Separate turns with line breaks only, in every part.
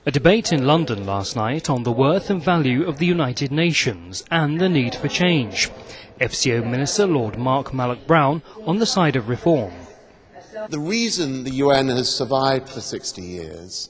A debate in London last night on the worth and value of the United Nations and the need for change. FCO Minister Lord Mark Malloch-Brown on the side of reform.
The reason the UN has survived for 60 years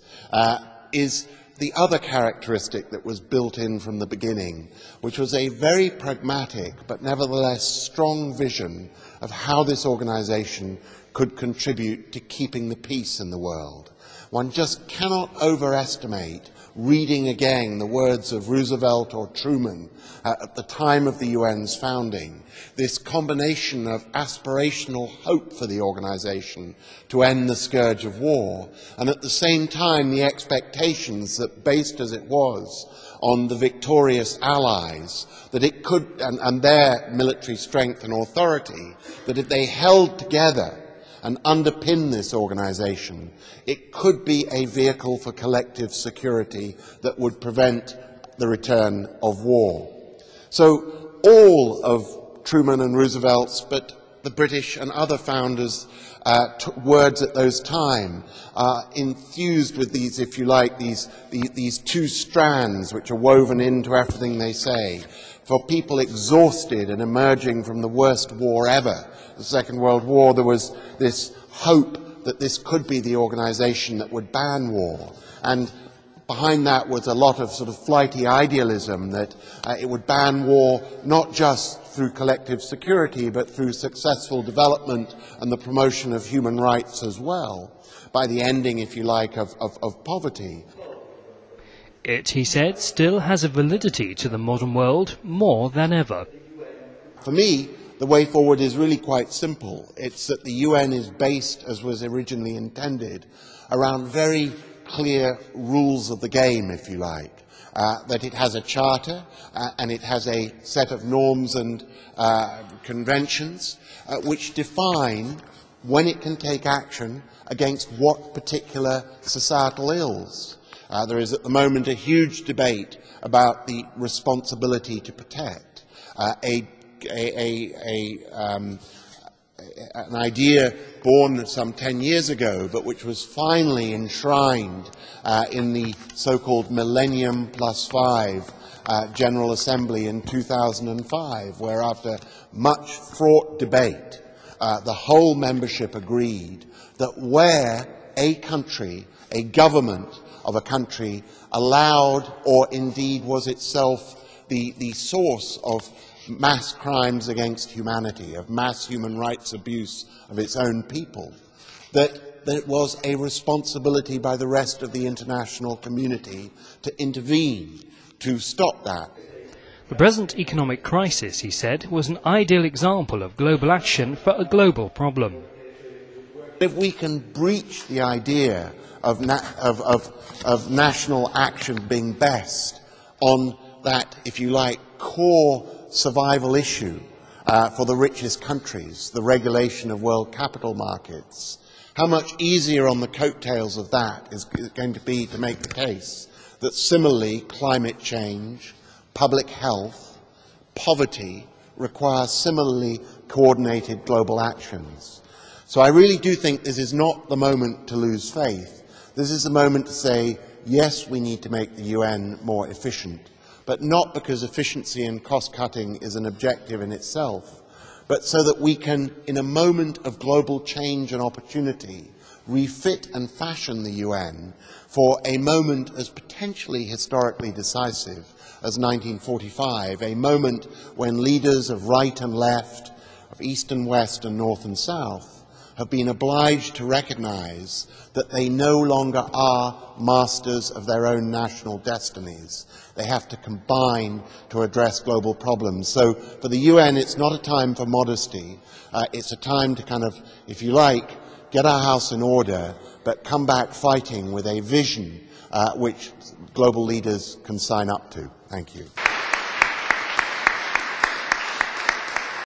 is the other characteristic that was built in from the beginning, which was a very pragmatic but nevertheless strong vision of how this organisation could contribute to keeping the peace in the world. One just cannot overestimate, reading again the words of Roosevelt or Truman at the time of the UN's founding, this combination of aspirational hope for the organisation to end the scourge of war, and at the same time the expectations that, based as it was on the victorious allies, that it could, and their military strength and authority, that if they held together and underpin this organisation, it could be a vehicle for collective security that would prevent the return of war. So all of Truman and Roosevelt's, but the British and other founders' words at those times are infused with these, if you like, these two strands which are woven into everything they say. For people exhausted and emerging from the worst war ever, the Second World War, there was this hope that this could be the organisation that would ban war. And behind that was a lot of sort of flighty idealism that it would ban war not just through collective security, but through successful development and the promotion of human rights as well, by the ending, if you like, of poverty.
It, he said, still has a validity to the modern world more than ever.
For me, the way forward is really quite simple. It's that the UN is based, as was originally intended, around very clear rules of the game, if you like. That it has a charter and it has a set of norms and conventions which define when it can take action against what particular societal ills. There is at the moment a huge debate about the responsibility to protect, an idea born some 10 years ago, but which was finally enshrined in the so-called Millennium Plus 5 General Assembly in 2005, where after much fraught debate, the whole membership agreed that where a country, a government of a country, allowed or indeed was itself the source of mass crimes against humanity, of mass human rights abuse of its own people, that it was a responsibility by the rest of the international community to intervene, to stop that.
The present economic crisis, he said, was an ideal example of global action for a global problem.
If we can breach the idea of national action being best on that, if you like, core survival issue for the richest countries, the regulation of world capital markets, how much easier on the coattails of that is going to be to make the case that similarly climate change, public health, poverty require similarly coordinated global actions. So I really do think this is not the moment to lose faith. This is the moment to say, yes, we need to make the UN more efficient, but not because efficiency and cost-cutting is an objective in itself, but so that we can, in a moment of global change and opportunity, refit and fashion the UN for a moment as potentially historically decisive as 1945, a moment when leaders of right and left, of east and west and north and south, have been obliged to recognise that they no longer are masters of their own national destinies. They have to combine to address global problems. So for the UN, it's not a time for modesty. It's a time to kind of, if you like, get our house in order, but come back fighting with a vision which global leaders can sign up to. Thank you.